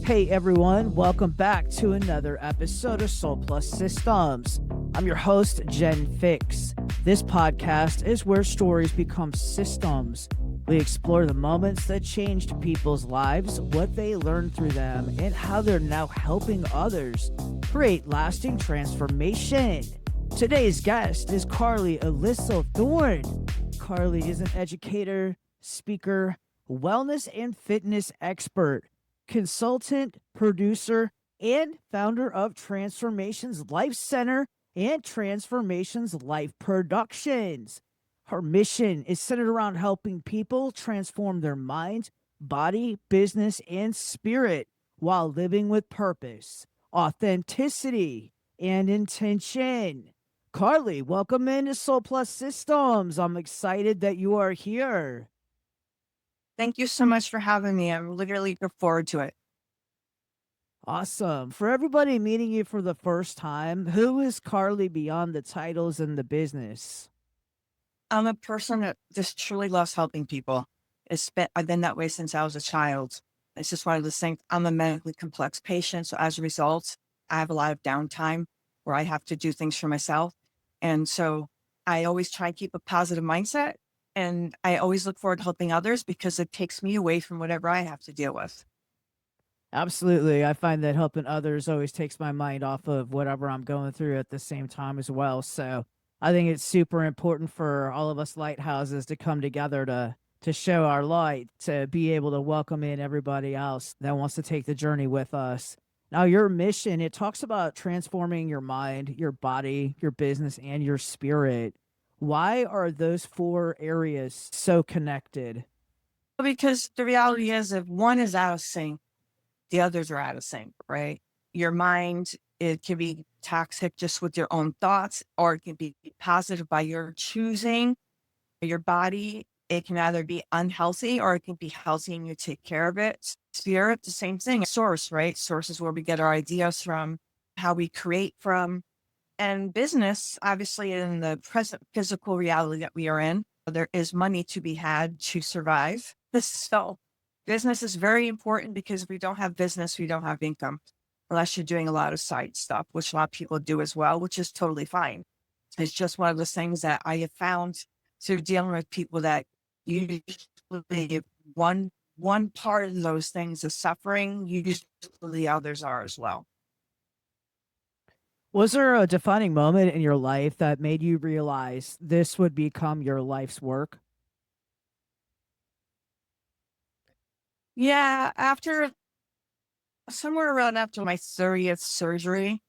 Hey everyone, welcome back to another episode of Soul Plus Systems. I'm your host, Jenn Fix. This podcast is where stories become systems. We explore the moments that changed people's lives, what they learned through them, and how they're now helping others create lasting transformation. Today's guest is Alyssa Thorne. Carly is an educator, speaker, wellness and fitness expert, consultant, producer, and founder of Transformations Life Center and Transformations Life Productions. Her mission is centered around helping people transform their mind, body, business, and spirit while living with purpose, authenticity, and intention. Carly, welcome into Soul Plus Systems. I'm excited that you are here. Thank you so much for having me. I'm literally looking forward to it. Awesome. For everybody meeting you for the first time, who is Carly beyond the titles and the business? I'm a person that just truly loves helping people. I've been that way since I was a child. It's just one of those things. I'm a medically complex patient. So as a result, I have a lot of downtime where I have to do things for myself. And so I always try and keep a positive mindset. And I always look forward to helping others because it takes me away from whatever I have to deal with. Absolutely. I find that helping others always takes my mind off of whatever I'm going through at the same time as well. So I think it's super important for all of us lighthouses to come together to show our light, to be able to welcome in everybody else that wants to take the journey with us. Now, your mission, it talks about transforming your mind, your body, your business, and your spirit. Why are those four areas so connected? Because the reality is, if one is out of sync, the others are out of sync, right? Your mind, it can be toxic just with your own thoughts, or it can be positive by your choosing. Your body, it can either be unhealthy or it can be healthy and you take care of it. Spirit, the same thing. Source, right? Source is where we get our ideas from, how we create from. And business, obviously, in the present physical reality that we are in, there is money to be had to survive. So business is very important because if we don't have business, we don't have income, unless you're doing a lot of side stuff, which a lot of people do as well, which is totally fine. It's just one of those things that I have found through dealing with people that usually one part of those things is suffering, usually the others are as well. Was there a defining moment in your life that made you realize this would become your life's work? Yeah, somewhere around after my 30th surgery,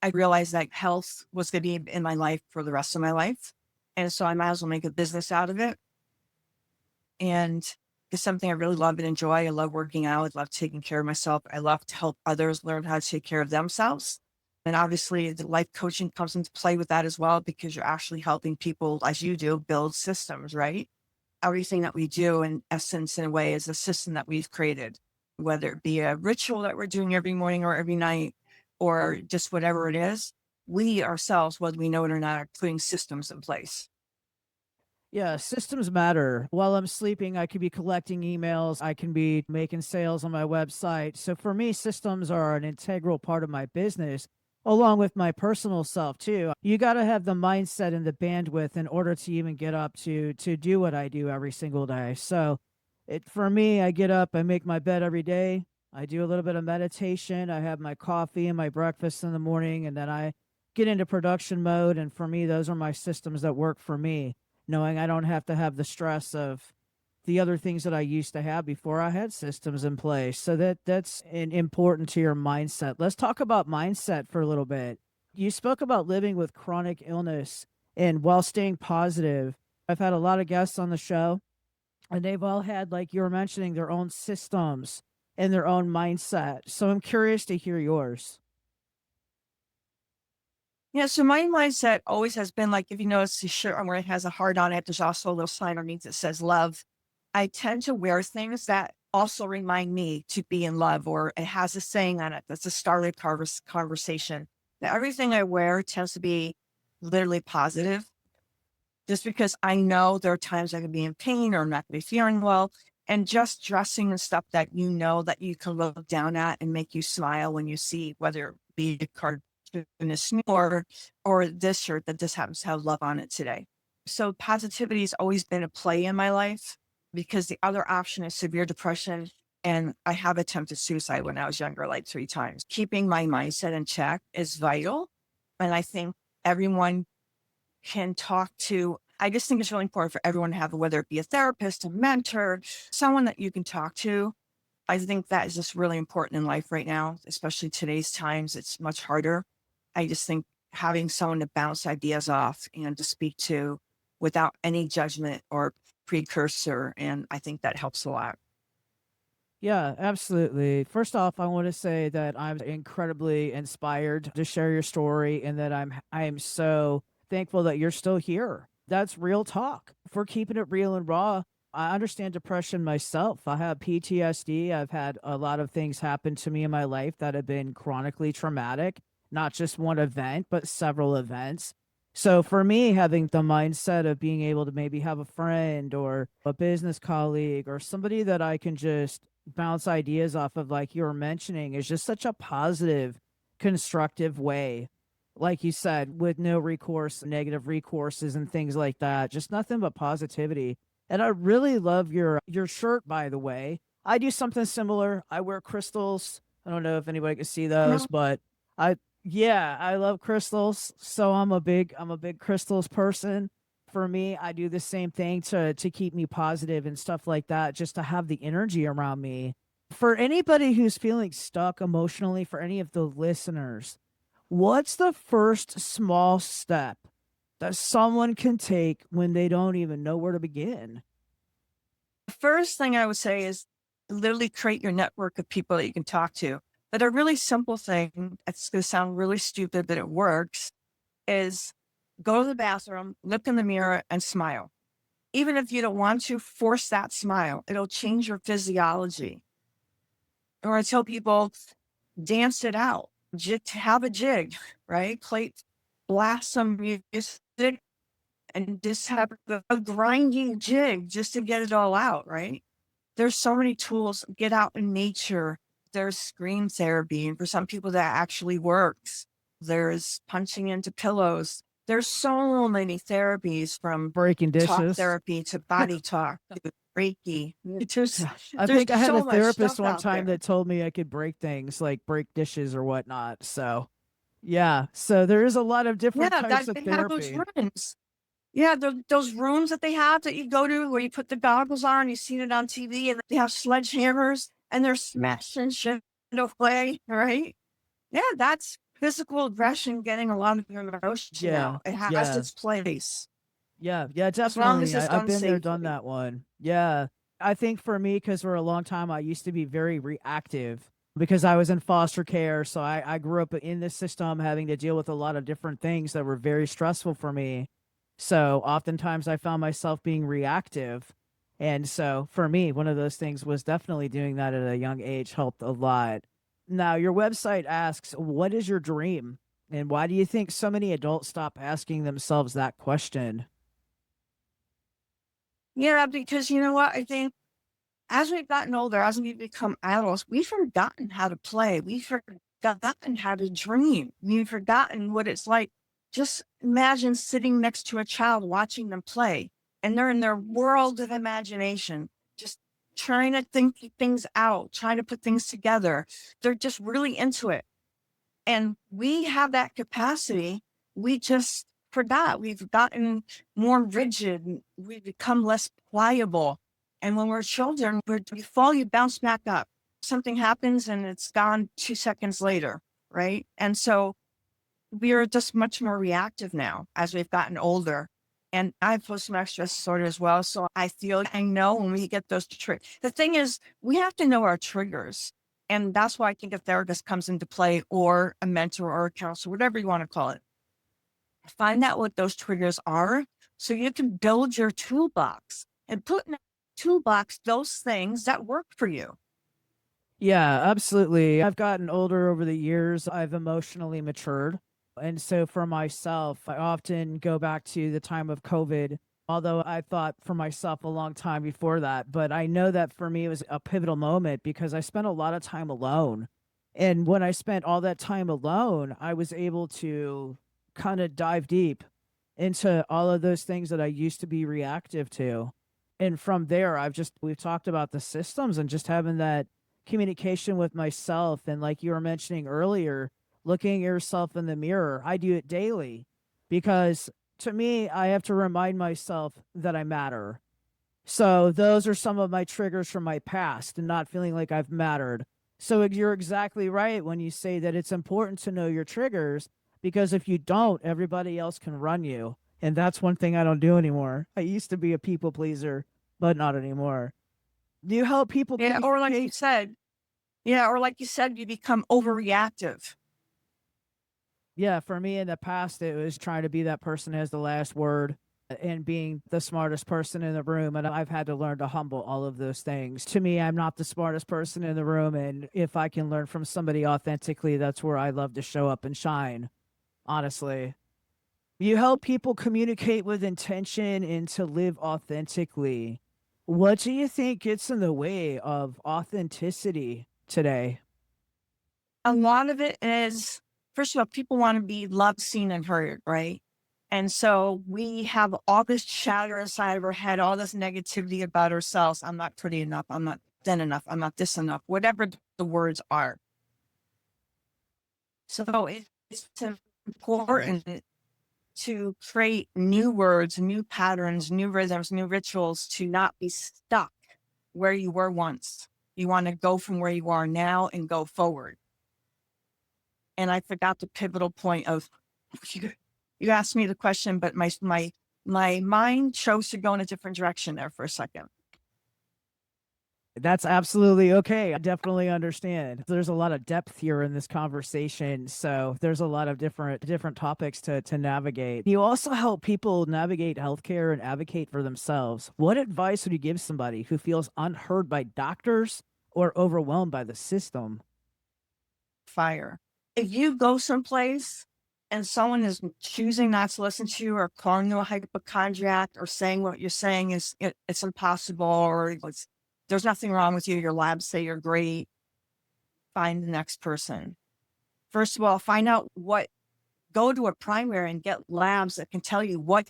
I realized that health was going to be in my life for the rest of my life. And so I might as well make a business out of it. And it's something I really love and enjoy. I love working out. I love taking care of myself. I love to help others learn how to take care of themselves. And obviously the life coaching comes into play with that as well, because you're actually helping people, as you do, build systems, right? Everything that we do in essence, in a way, is a system that we've created, whether it be a ritual that we're doing every morning or every night, or just whatever it is. We ourselves, whether we know it or not, are putting systems in place. Yeah, systems matter. While I'm sleeping, I could be collecting emails, I can be making sales on my website. So for me, systems are an integral part of my business, along with my personal self too. You got to have the mindset and the bandwidth in order to even get up to do what I do every single day. So it for me, I get up, I make my bed every day. I do a little bit of meditation, I have my coffee and my breakfast in the morning, and then I get into production mode, and for me those are my systems that work for me, knowing I don't have to have the stress of the other things that I used to have before I had systems in place. So important to your mindset. Let's talk about mindset for a little bit. You spoke about living with chronic illness and while staying positive. I've had a lot of guests on the show, and they've all had, like you were mentioning, their own systems and their own mindset. So I'm curious to hear yours. Yeah, so my mindset always has been like, if you notice the shirt I'm wearing has a heart on it, there's also a little sign underneath that says love. I tend to wear things that also remind me to be in love, or it has a saying on it that's a started conversation. Now, everything I wear tends to be literally positive, just because I know there are times I can be in pain or I'm not going to be feeling well. and just dressing in stuff that you know that you can look down at and make you smile when you see, whether it be a cartoonist or this shirt that just happens to have love on it today. So positivity has always been a play in my life, because the other option is severe depression. And I have attempted suicide when I was younger, like 3 times. Keeping my mindset in check is vital. And I think everyone can talk to, I just think it's really important for everyone to have, whether it be a therapist, a mentor, someone that you can talk to. I think that is just really important in life right now, especially today's times. It's much harder. I just think having someone to bounce ideas off and to speak to without any judgment or precursor. And I think that helps a lot. Yeah, absolutely. First off, I want to say that I'm incredibly inspired to share your story, and that I am so thankful that you're still here. That's real talk. If we're keeping it real and raw, I understand depression myself. I have PTSD. I've had a lot of things happen to me in my life that have been chronically traumatic, not just one event, but several events. So for me, having the mindset of being able to maybe have a friend or a business colleague or somebody that I can just bounce ideas off of, like you were mentioning, is just such a positive, constructive way. Like you said, with no recourse, negative recourses and things like that, just nothing but positivity. And I really love your shirt, by the way. I do something similar. I wear crystals. I don't know if anybody can see those, but I yeah, I love crystals. So I'm a big crystals person. For me, I do the same thing to keep me positive and stuff like that, just to have the energy around me. For anybody who's feeling stuck emotionally, for any of the listeners, what's the first small step that someone can take when they don't even know where to begin? The first thing I would say is literally create your network of people that you can talk to. But a really simple thing, it's going to sound really stupid, but it works, is go to the bathroom, look in the mirror, and smile. Even if you don't want to, force that smile. It'll change your physiology. Or I tell people, dance it out. Have a jig, right? Blast some music and just have a grinding jig just to get it all out, right? There's so many tools. Get out in nature. There's scream therapy, and for some people that actually works. There's punching into pillows. There's so many therapies, from Breaking talk dishes. therapy to body talk to Reiki. I There's think I had a so much therapist stuff one out time there. that told me I could break things, like break dishes or whatnot. So, yeah. So there is a lot of different Yeah, types that of they have those therapy. rooms. Yeah, those rooms that they have that you go to where you put the goggles on, you've seen it on TV, and they have sledgehammers and they're smashing shit away, right? Yeah, that's physical aggression getting a lot of your emotion Yeah. out. It has Yeah. its place, Yeah. Yeah. as long as Definitely. it's I've done been there, done safely. that one. Yeah. I think for me, because for a long time, I used to be very reactive because I was in foster care. So I grew up in this system having to deal with a lot of different things that were very stressful for me. So oftentimes I found myself being reactive. And so for me, one of those things was definitely doing that at a young age helped a lot. Now, your website asks, what is your dream? And why do you think so many adults stop asking themselves that question? Yeah, because you know what? I think as we've gotten older, as we become adults, we've forgotten how to play. We've forgotten how to dream. We've forgotten what it's like. Just imagine sitting next to a child watching them play, and they're in their world of imagination, just trying to think things out, trying to put things together. They're just really into it. And we have that capacity. We just forgot. We've gotten more rigid. We've become less pliable. And when we're children, you fall, you bounce back up. Something happens and it's gone 2 seconds later, right? And so we're just much more reactive now as we've gotten older. And I have post-traumatic stress disorder as well. So I feel like I know when we get those triggers. The thing is, we have to know our triggers. And that's why I think a therapist comes into play, or a mentor or a counselor, whatever you want to call it. Find out what those triggers are so you can build your toolbox and put in that toolbox those things that work for you. Yeah, absolutely. I've gotten older over the years. I've emotionally matured. And so for myself, I often go back to the time of COVID. although I thought for myself a long time before that. But I know that for me, it was a pivotal moment because I spent a lot of time alone. And when I spent all that time alone, I was able to kind of dive deep into all of those things that I used to be reactive to. And from there, we've talked about the systems and just having that communication with myself. And like you were mentioning earlier, looking at yourself in the mirror, I do it daily because to me, I have to remind myself that I matter. So those are some of my triggers from my past and not feeling like I've mattered. So you're exactly right when you say that it's important to know your triggers because if you don't, everybody else can run you. And that's one thing I don't do anymore. I used to be a people pleaser, but not anymore. Do you help people Yeah. Or like you communicate? said, yeah. Or like you said, you become overreactive. Yeah, for me in the past, it was trying to be that person who has the last word and being the smartest person in the room. And I've had to learn to humble all of those things. To me, I'm not the smartest person in the room. And if I can learn from somebody authentically, that's where I love to show up and shine, honestly. You help people communicate with intention and to live authentically. What do you think gets in the way of authenticity today? A lot of it is, first of all, people want to be loved, seen, and heard, right? And so we have all this chatter inside of our head, all this negativity about ourselves. I'm not pretty enough. I'm not thin enough. I'm not this enough, whatever the words are. So it's important to create new words, new patterns, new rhythms, new rituals to not be stuck where you were once. You want to go from where you are now and go forward. And I forgot the pivotal point of you asked me the question, but my mind chose to go in a different direction there for a second. That's absolutely okay. I definitely understand. There's a lot of depth here in this conversation, so there's a lot of different topics to navigate. You also help people navigate healthcare and advocate for themselves. What advice would you give somebody who feels unheard by doctors or overwhelmed by the system? Fire. If you go someplace and someone is choosing not to listen to you or calling you a hypochondriac or saying what you're saying is it's impossible or there's nothing wrong with you, your labs say you're great, find the next person. First of all, find out go to a primary and get labs that can tell you what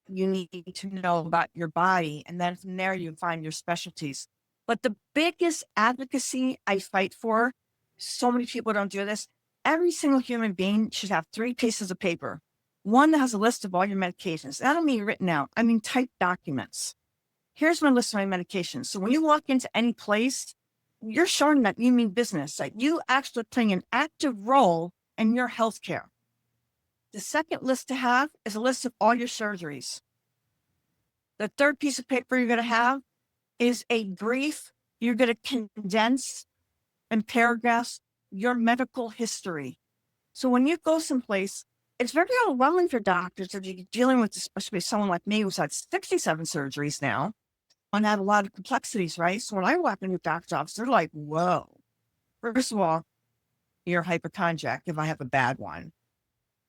you need to know about your body. And then from there, you find your specialties. But the biggest advocacy I fight for, so many people don't do this. Every single human being should have 3 pieces of paper. One that has a list of all your medications. I don't mean written out, I mean typed documents. Here's my list of my medications. So when you walk into any place, you're showing that you mean business, that you actually playing an active role in your healthcare. The second list to have is a list of all your surgeries. The third piece of paper you're going to have is a brief. You're going to condense in paragraphs your medical history. So when you go someplace, it's very overwhelming for doctors if you're dealing with, especially someone like me who's had 67 surgeries now and had a lot of complexities, right? So when I walk into a doctor's office, they're like, whoa. First of all, you're a hypochondriac if I have a bad one.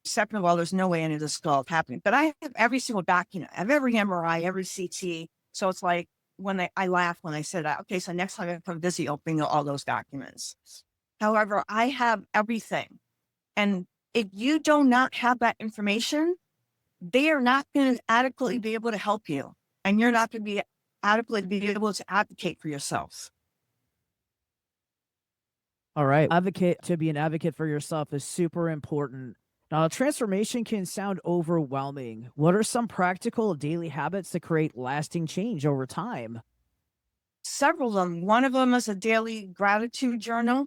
Second of all, there's no way any of this is happening. But I have every single document. I have every MRI, every CT. So it's like when I laugh when I said that, okay, so next time I come visit, you'll bring all those documents. However, I have everything. And if you do not have that information, they are not going to adequately be able to help you. And you're not going to be adequately be able to advocate for yourself. All right. Advocate to be an advocate for yourself is super important. Now, transformation can sound overwhelming. What are some practical daily habits to create lasting change over time? Several of them. One of them is a daily gratitude journal.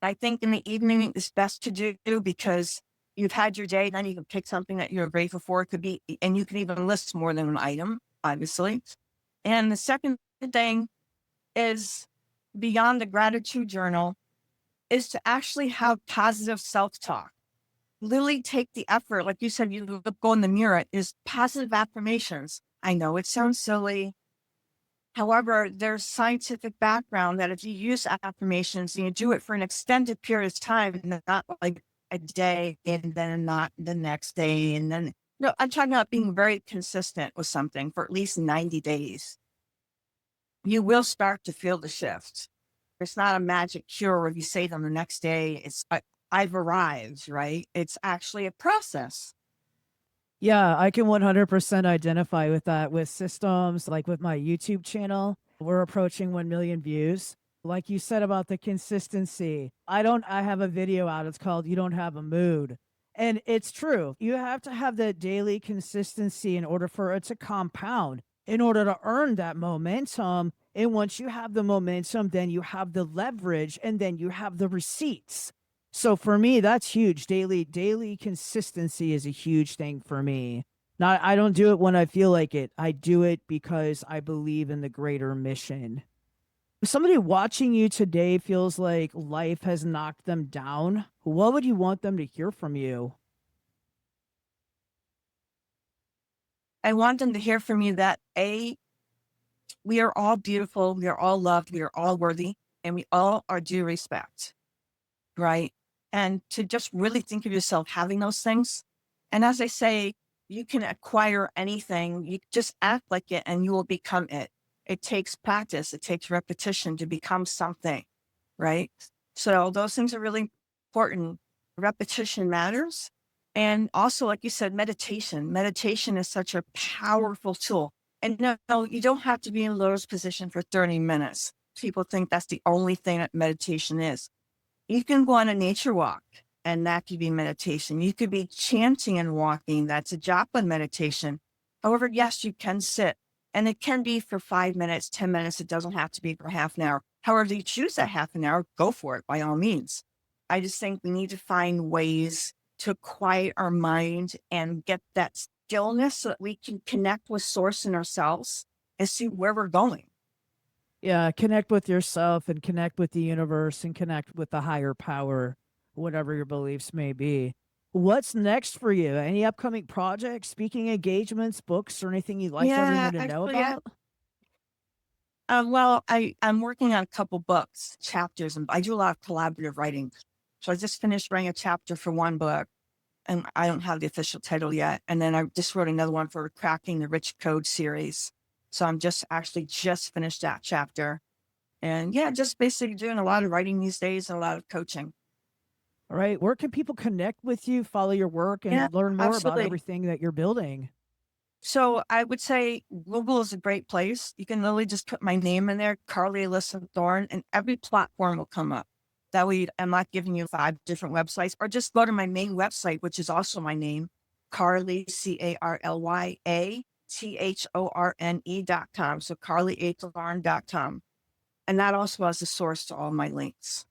I think in the evening it's best to do because you've had your day, then you can pick something that you're grateful for. It could be, and you can even list more than an item, obviously. And the second thing is beyond the gratitude journal is to actually have positive self-talk. Literally take the effort. Like you said, you go in the mirror is positive affirmations. I know it sounds silly. However, there's scientific background that if you use affirmations and you do it for an extended period of time, not like a day and then not the next day, and then No, I'm talking about being very consistent with something for at least 90 days. You will start to feel the shift. It's not a magic cure where you say them the next day, I've arrived, right? It's actually a process. Yeah, I can 100% identify with that with systems, like with my YouTube channel. We're approaching 1 million views. Like you said about the consistency, I have a video out. It's called You Don't Have a Mood. And it's true. You have to have that daily consistency in order for it to compound, in order to earn that momentum. And once you have the momentum, then you have the leverage and then you have the receipts. So for me, that's huge. Daily consistency is a huge thing for me. Not I don't do it when I feel like it. I do it because I believe in the greater mission. If somebody watching you today feels like life has knocked them down, what would you want them to hear from you? I want them to hear from you that we are all beautiful, we are all loved, we are all worthy, and we all are due respect, right? And to just really think of yourself having those things. And as I say, you can acquire anything. You just act like it and you will become it. It takes practice. It takes repetition to become something, right? So those things are really important. Repetition matters. And also, like you said, meditation. Meditation is such a powerful tool. And no, you don't have to be in lotus position for 30 minutes. People think that's the only thing that meditation is. You can go on a nature walk and that could be meditation. You could be chanting and walking. That's a Joplin meditation. However, yes, you can sit and it can be for 5 minutes, 10 minutes. It doesn't have to be for half an hour. However, you choose that half an hour, go for it by all means. I just think we need to find ways to quiet our mind and get that stillness so that we can connect with source in ourselves and see where we're going. Yeah, connect with yourself and connect with the universe and connect with the higher power, whatever your beliefs may be. What's next for you? Any upcoming projects, speaking engagements, books, or anything you'd like Yeah, everyone to know actually, about? well, I'm working on a couple books, chapters, and I do a lot of collaborative writing. So I just finished writing a chapter for one book, and I don't have the official title yet. And then I just wrote another one for Cracking the Rich Code series. So I'm just finished that chapter. And yeah, just basically doing a lot of writing these days and a lot of coaching. All right. Where can people connect with you, follow your work, Yeah, and learn more about absolutely. everything that you're building? So I would say Google is a great place. You can literally just put my name in there, Carly Alyssa Thorne, and every platform will come up. That way, I'm not giving you 5 different websites, or just go to my main website, which is also my name, Carly, CarlyaThorne.com. So CarlyAThorne.com. And that also has a source to all my links.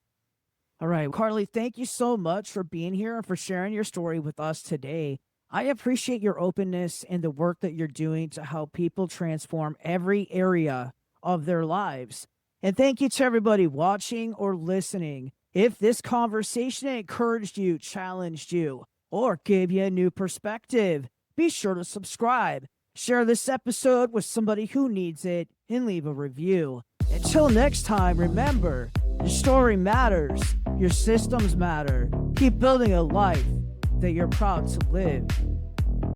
All right. Carly, thank you so much for being here and for sharing your story with us today. I appreciate your openness and the work that you're doing to help people transform every area of their lives. And thank you to everybody watching or listening. If this conversation encouraged you, challenged you, or gave you a new perspective, be sure to subscribe, share this episode with somebody who needs it, and leave a review. Until next time, remember, your story matters, your systems matter. Keep building a life that you're proud to live.